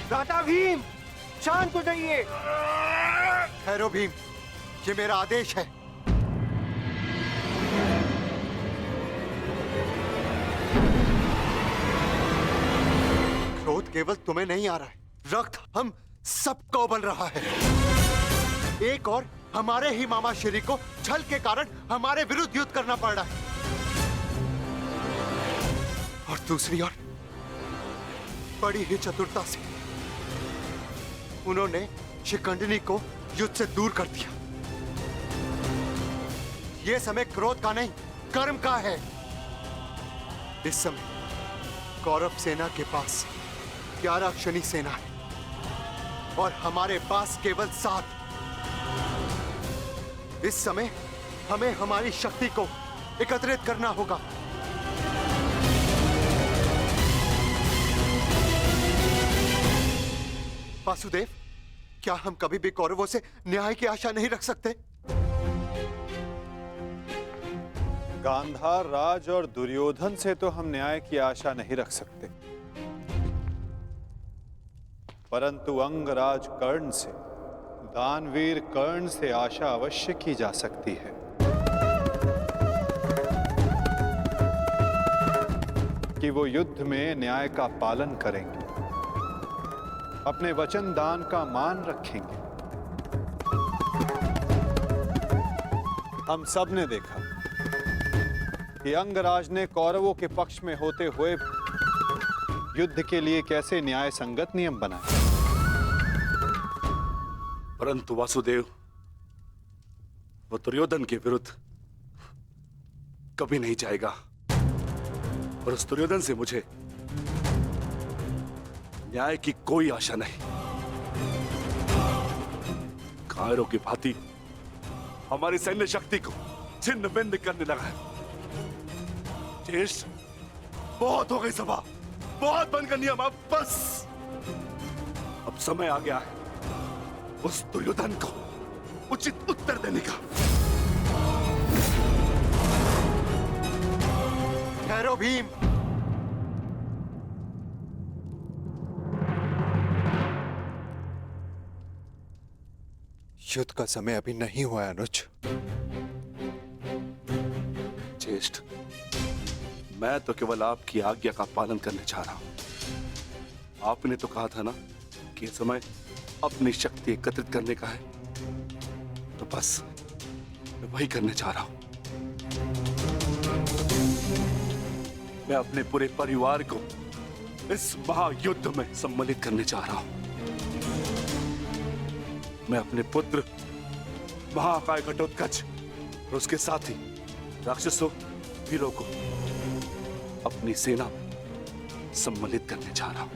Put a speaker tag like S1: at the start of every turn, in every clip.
S1: दादा भीम, शांत हो जाइए।
S2: ठहरो भीम, ये मेरा आदेश है। क्रोध केवल तुम्हें नहीं आ रहा है, रक्त हम सबको उबल रहा है। एक और हमारे ही मामा श्री को छल के कारण हमारे विरुद्ध युद्ध करना पड़ रहा है, और दूसरी ओर बड़ी ही चतुरता से उन्होंने शिखंडिनी को युद्ध से दूर कर दिया। यह समय क्रोध का नहीं, कर्म का है। इस समय कौरव सेना के पास 11 क्षणी सेना है और हमारे पास केवल 7। इस समय हमें हमारी शक्ति को एकत्रित करना होगा। वासुदेव, क्या हम कभी भी कौरवों से न्याय की आशा नहीं रख सकते?
S3: गांधार राज और दुर्योधन से तो हम न्याय की आशा नहीं रख सकते, परंतु अंगराज कर्ण से, दानवीर कर्ण से आशा अवश्य की जा सकती है कि वो युद्ध में न्याय का पालन करेंगे, अपने वचन दान का मान रखेंगे। हम सब ने देखा कि अंगराज ने कौरवों के पक्ष में होते हुए युद्ध के लिए कैसे न्याय संगत नियम बनाए।
S4: परंतु वासुदेव, वो दुर्योधन के विरुद्ध कभी नहीं जाएगा, और उस दुर्योधन से मुझे न्याय की कोई आशा नहीं। कायरों की भांति हमारी सैन्य शक्ति को छिन्न भिन्न करने लगा है। ज्येष्ठ, बहुत हो गई सभा, बहुत बनकर नियम, अब बस। अब समय आ गया है उस दुर्योधन को उचित उत्तर देने का।
S2: ठहरो भीम, युद्ध का समय अभी नहीं हुआ है अनुज।
S4: ज्येष्ठ, मैं तो केवल आपकी आज्ञा का पालन करने चाह रहा हूं। आपने तो कहा था ना कि यह समय अपनी शक्ति एकत्रित करने का है, तो बस मैं वही करने चाह रहा हूं। मैं अपने पूरे परिवार को इस महायुद्ध में सम्मिलित करने चाह रहा हूं। मैं अपने पुत्र महाकाय घटोत्कच और उसके साथी राक्षसों, वीरों को अपनी सेना में सम्मिलित करने चाह रहा हूं।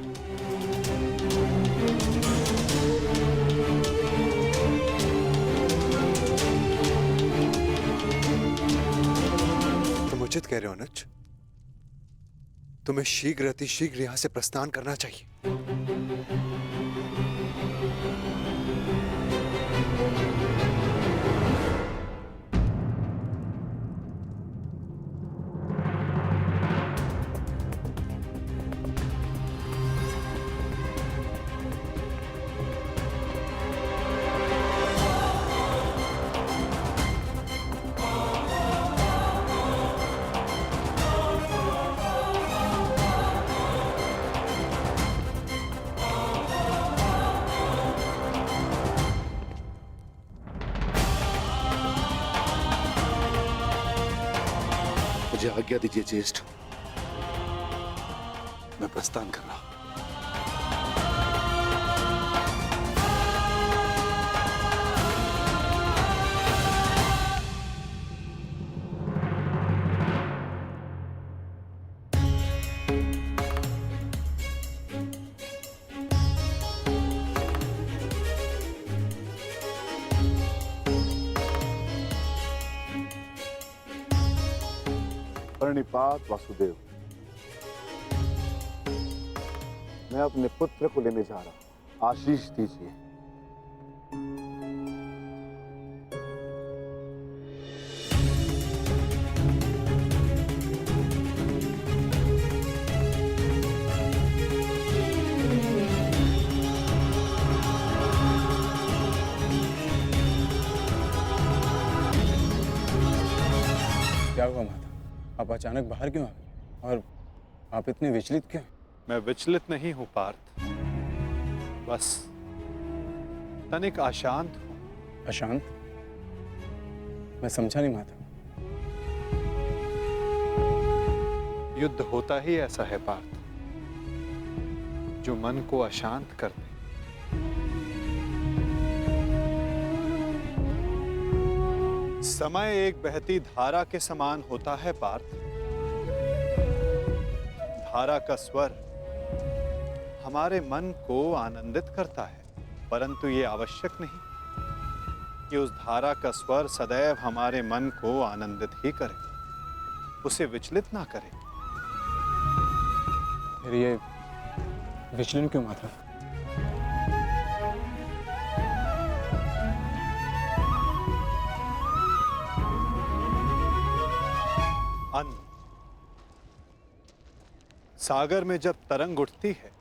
S2: तुम उचित कह रहे हो अनुज, तुम्हें शीघ्र अतिशीघ्र यहां से प्रस्थान करना चाहिए।
S4: मुझे आज्ञा दीजिए ज्येष्ठ, मैं प्रस्थान कर रहा हूं।
S3: प्रणिपात वासुदेव, मैं अपने पुत्र को लेने जा रहा हूं, आशीष दीजिए।
S5: आप अचानक बाहर क्यों आ गए? और आप इतने विचलित क्यों?
S3: मैं विचलित नहीं हूं पार्थ, बस तनिक अशांत हूं।
S5: अशांत? मैं समझा नहीं माता।
S3: युद्ध होता ही ऐसा है पार्थ, जो मन को अशांत कर दे। समय एक बहती धारा के समान होता है पार्थ। धारा का स्वर हमारे मन को आनंदित करता है, परंतु ये आवश्यक नहीं कि उस धारा का स्वर सदैव हमारे मन को आनंदित ही करे, उसे विचलित ना करे।
S5: फिर ये विचलन क्यों माता?
S3: अन्न। सागर में जब तरंग उठती है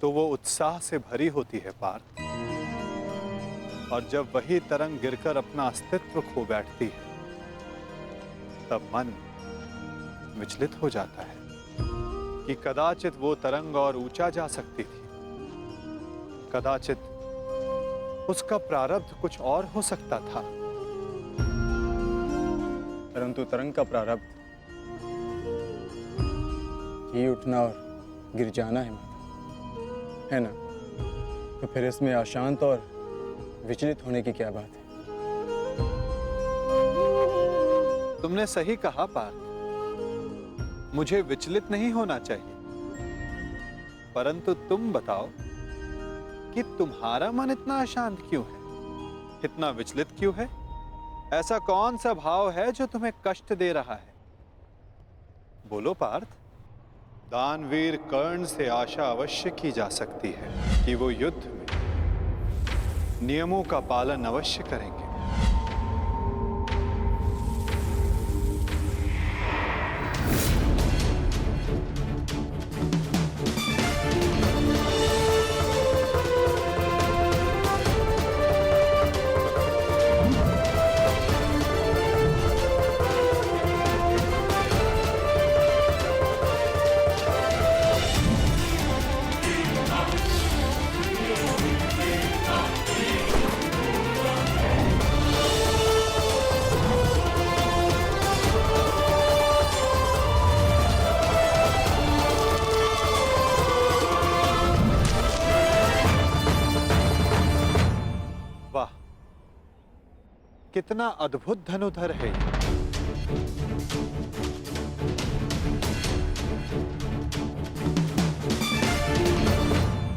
S3: तो वो उत्साह से भरी होती है पार्थ, और जब वही तरंग गिरकर अपना अस्तित्व खो बैठती है तब मन विचलित हो जाता है कि कदाचित वो तरंग और ऊंचा जा सकती थी, कदाचित उसका प्रारब्ध कुछ और हो सकता था।
S5: परंतु तरंग का प्रारब्ध ही उठना और गिर जाना है माता, है ना? तो फिर इसमें अशांत और विचलित होने की क्या बात है?
S3: तुमने सही कहा पार्थ, मुझे विचलित नहीं होना चाहिए, परंतु तुम बताओ कि तुम्हारा मन इतना अशांत क्यों है, इतना विचलित क्यों है? ऐसा कौन सा भाव है जो तुम्हें कष्ट दे रहा है? बोलो पार्थ। दानवीर कर्ण से आशा अवश्य की जा सकती है कि वो युद्ध में नियमों का पालन अवश्य करेंगे। वाह, कितना अद्भुत धनुधर है ये।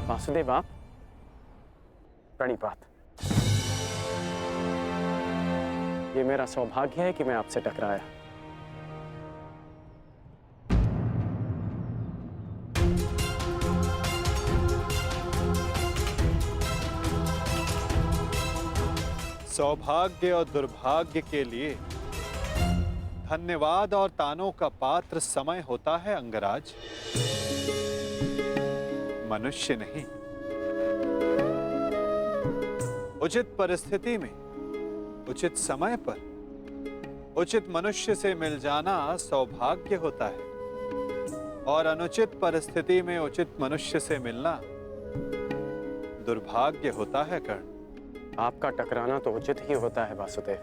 S6: वासुदेव, आप? प्रणिपात। ये मेरा सौभाग्य है कि मैं आपसे टकराया।
S3: सौभाग्य और दुर्भाग्य के लिए धन्यवाद और तानों का पात्र समय होता है अंगराज, मनुष्य नहीं। उचित परिस्थिति में, उचित समय पर, उचित मनुष्य से मिल जाना सौभाग्य होता है, और अनुचित परिस्थिति में उचित मनुष्य से मिलना दुर्भाग्य होता है कर्ण।
S6: आपका टकराना तो उचित ही होता है वासुदेव,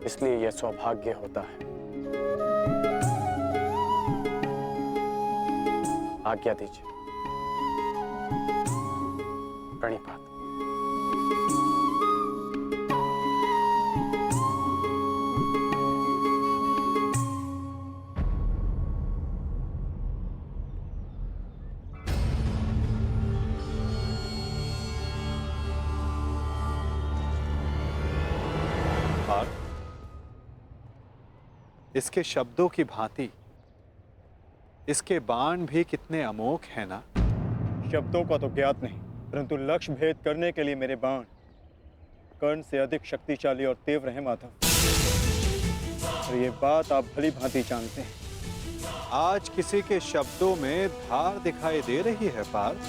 S6: इसलिए यह सौभाग्य होता है। आज्ञा दीजिए। प्रणिपात।
S3: इसके शब्दों की भांति इसके बाण भी कितने अमोघ हैं ना।
S5: शब्दों का तो ज्ञात नहीं, परंतु लक्ष्य भेद करने के लिए मेरे बाण कर्ण से अधिक शक्तिशाली और तीव्र हैं माता, और ये बात आप भली भांति जानते हैं।
S3: आज किसी के शब्दों में धार दिखाई दे रही है पार्थ।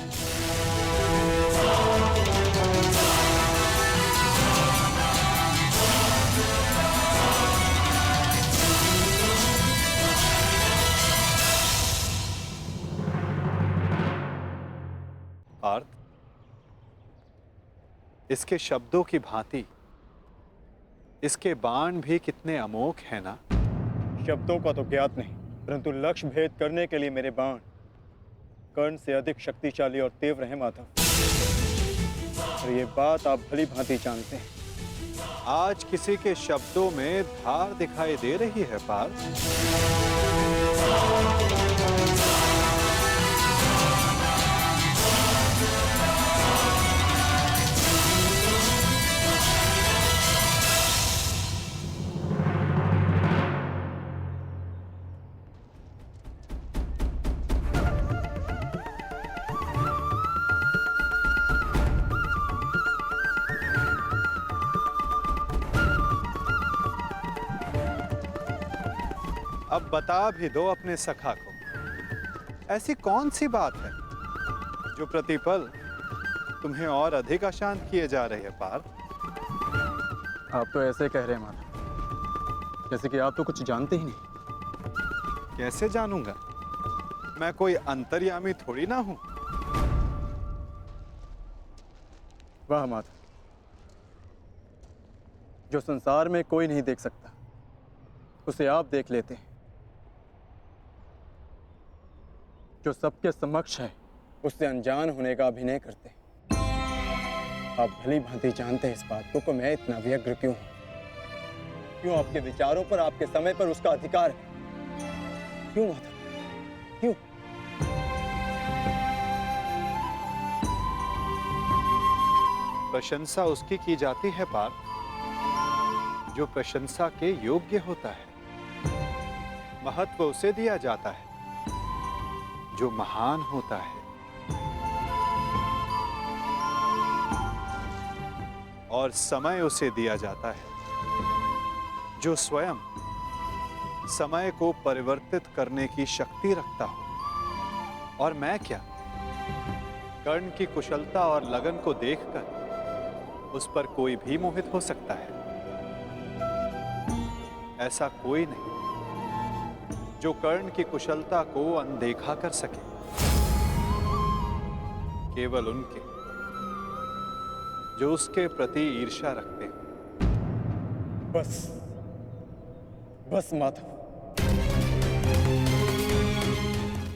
S3: पार्थ, इसके शब्दों की भांति इसके बाण भी कितने अमोघ हैं ना।
S5: शब्दों का तो ज्ञात नहीं, परंतु लक्ष्य भेद करने के लिए मेरे बाण कर्ण से अधिक शक्तिशाली और तीव्र हैं माधव। और ये बात आप भली भांति जानते हैं।
S3: आज किसी के शब्दों में धार दिखाई दे रही है पार्थ। अब बता भी दो अपने सखा को, ऐसी कौन सी बात है जो प्रतिपल तुम्हें और अधिक अशांत किए जा रही है पार्थ।
S5: आप तो ऐसे कह रहे हैं माधव, जैसे कि आप तो कुछ जानते ही नहीं।
S3: कैसे जानूंगा, मैं कोई अंतर्यामी थोड़ी ना हूं।
S5: वाह माधव, जो संसार में कोई नहीं देख सकता उसे आप देख लेते हैं। जो सबके समक्ष है उससे अनजान होने का अभिनय करते हैं। आप भली भांति जानते हैं इस बात को कि मैं इतना व्यग्र क्यों हूं। क्यों आपके विचारों पर, आपके समय पर उसका अधिकार है। क्यों माधव, क्यों?
S3: प्रशंसा उसकी की जाती है पार्थ जो प्रशंसा के योग्य होता है। महत्व उसे दिया जाता है जो महान होता है। और समय उसे दिया जाता है जो स्वयं समय को परिवर्तित करने की शक्ति रखता हो। और मैं क्या, कर्ण की कुशलता और लगन को देखकर उस पर कोई भी मोहित हो सकता है। ऐसा कोई नहीं जो कर्ण की कुशलता को अनदेखा कर सके। केवल उनके जो उसके प्रति ईर्ष्या रखते हैं।
S5: बस बस माधव,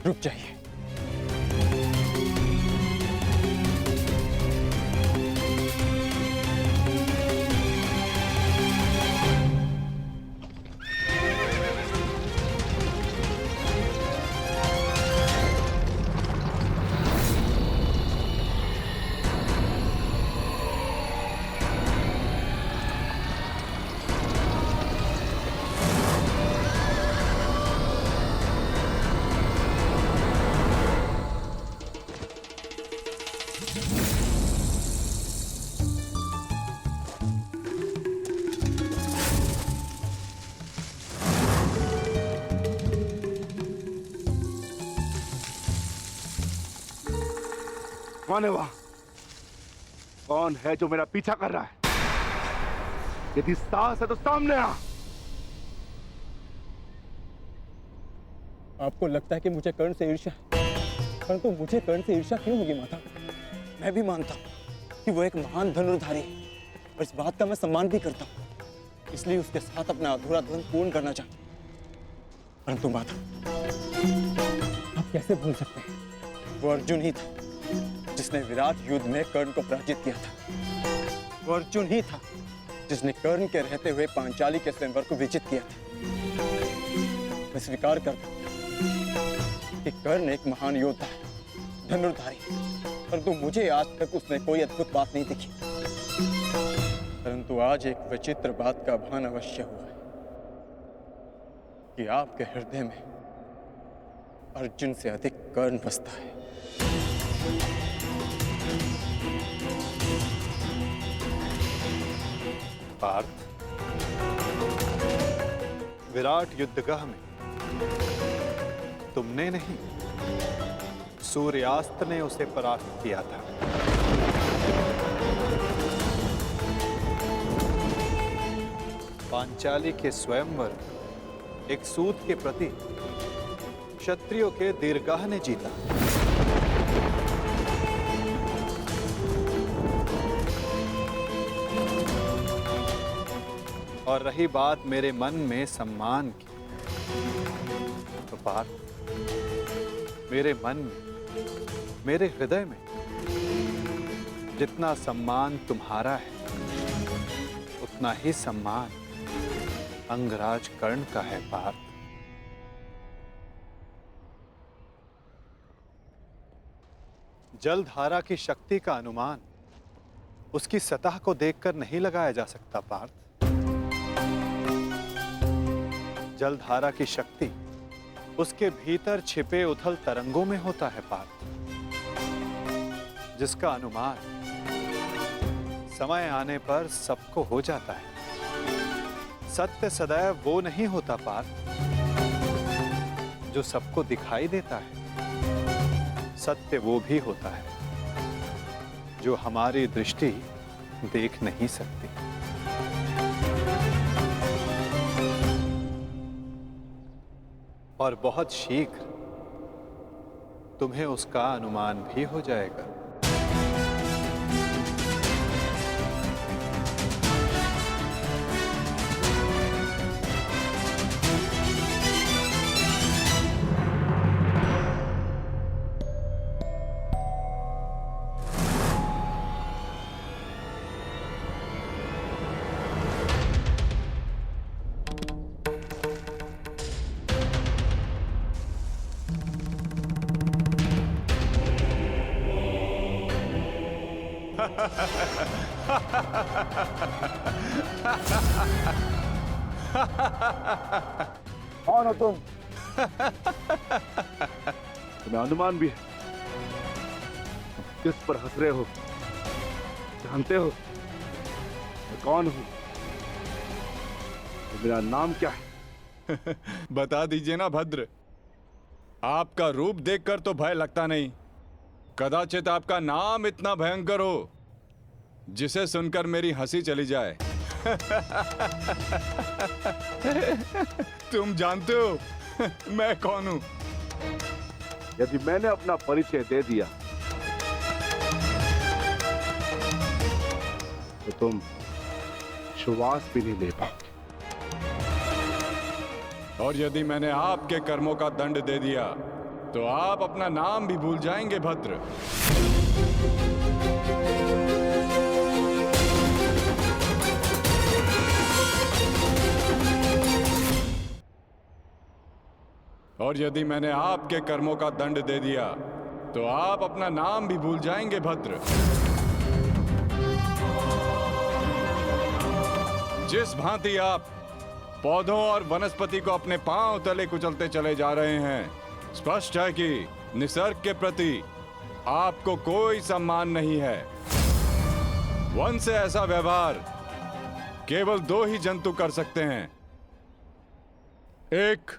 S5: रुक जाइए।
S4: कौन है वहां? कौन है जो मेरा पीछा कर रहा है? यदि साहस है तो सामने आ।
S5: आपको लगता है कि मुझे कर्ण से ईर्ष्या है, परंतु मुझे कर्ण से ईर्ष्या क्यों होगी माता? मैं भी मानता हूँ कि वो एक महान धनुर्धारी है और इस बात का मैं सम्मान भी करता हूँ, इसलिए उसके साथ अपना अधूरा द्वंद्व पूर्ण करना चाहता हूँ। परंतु माता, आप कैसे भूल सकते हैं वो अर्जुन ही था जिसने विराट युद्ध में कर्ण को पराजित किया था। वो अर्जुन ही था जिसने कर्ण के रहते हुए पांचाली के स्वयंवर को विजित किया था। मैं स्वीकार करता हूं कि कर्ण एक महान योद्धा है, धनुर्धारी, परंतु मुझे आज तक उसमें कोई अद्भुत बात नहीं दिखी। परंतु आज एक विचित्र बात का भान अवश्य हुआ है कि आपके हृदय में अर्जुन से अधिक कर्ण बसता है।
S3: पार्थ, विराट युद्धगाह में तुमने नहीं, सूर्यास्त ने उसे परास्त किया था। पांचाली के स्वयंवर एक सूत के प्रति क्षत्रियों के दीर्घाह ने जीता। और रही बात मेरे मन में सम्मान की, तो पार्थ, मेरे मन में, मेरे हृदय में जितना सम्मान तुम्हारा है, उतना ही सम्मान अंगराज कर्ण का है पार्थ। जलधारा की शक्ति का अनुमान उसकी सतह को देखकर नहीं लगाया जा सकता पार्थ। जलधारा की शक्ति उसके भीतर छिपे उथल तरंगों में होता है पार्थ, जिसका अनुमान समय आने पर सबको हो जाता है। सत्य सदैव वो नहीं होता पार्थ जो सबको दिखाई देता है। सत्य वो भी होता है जो हमारी दृष्टि देख नहीं सकती। और बहुत शीघ्र तुम्हें उसका अनुमान भी हो जाएगा।
S4: कौन हो तुम? तुम्हें अनुमान भी है? किस पर हंस रहे हो? जानते हो मैं कौन हूं? मेरा नाम क्या है?
S7: बता दीजिए ना भद्र। आपका रूप देखकर तो भय लगता नहीं, कदाचित आपका नाम इतना भयंकर हो जिसे सुनकर मेरी हंसी चली जाए। तुम जानते हो मैं कौन हूं?
S4: यदि मैंने अपना परिचय दे दिया तो तुम श्वास भी नहीं ले पाओगे।
S7: और यदि मैंने आपके कर्मों का दंड दे दिया तो आप अपना नाम भी भूल जाएंगे भद्र। और यदि मैंने आपके कर्मों का दंड दे दिया तो आप अपना नाम भी भूल जाएंगे भद्र। जिस भांति आप पौधों और वनस्पति को अपने पांव तले कुचलते चले जा रहे हैं, स्पष्ट है कि निसर्ग के प्रति आपको कोई सम्मान नहीं है। वन से ऐसा व्यवहार केवल दो ही जंतु कर सकते हैं, एक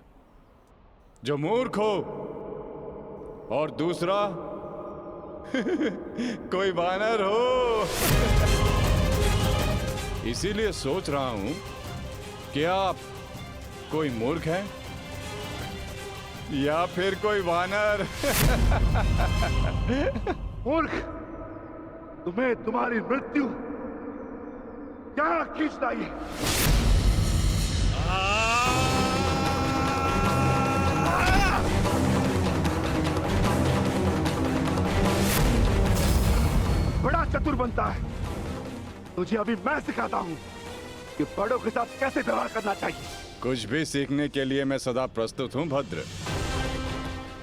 S7: जो मूर्ख हो और दूसरा कोई वानर हो। इसीलिए सोच रहा हूं कि आप कोई मूर्ख हैं या फिर कोई वानर।
S4: मूर्ख, तुम्हें तुम्हारी मृत्यु क्या खींचता है? बड़ा चतुर बनता है। तुझे अभी मैं सिखाता हूं कि बड़ों के साथ कैसे व्यवहार करना चाहिए।
S7: कुछ भी सीखने के लिए मैं सदा प्रस्तुत हूं भद्र।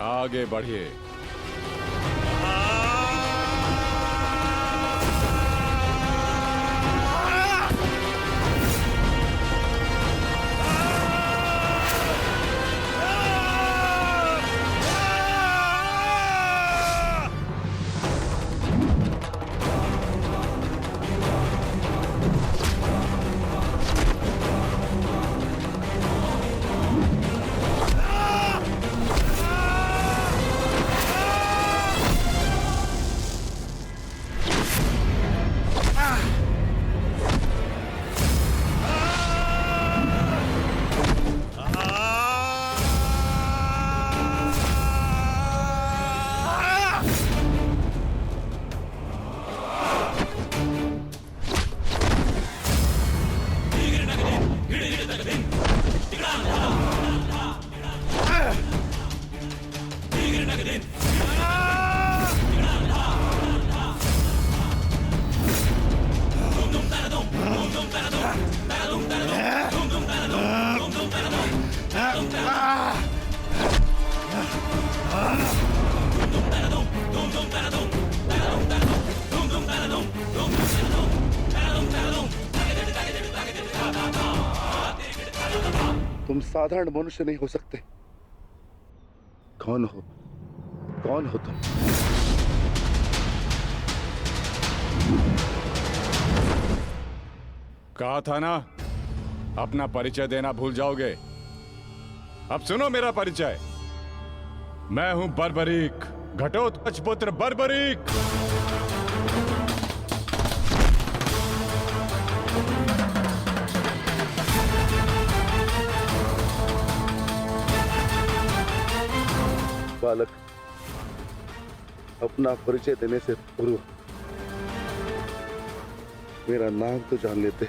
S7: आगे बढ़िए।
S8: तुम साधारण मनुष्य नहीं हो सकते। कौन हो? कौन हो तुम?
S7: कहा था ना, अपना परिचय देना भूल जाओगे। अब सुनो मेरा परिचय। मैं हूं बर्बरीक, घटोत्कच पुत्र बर्बरीक।
S8: बालक, अपना परिचय देने से पूर्व मेरा नाम तो जान लेते।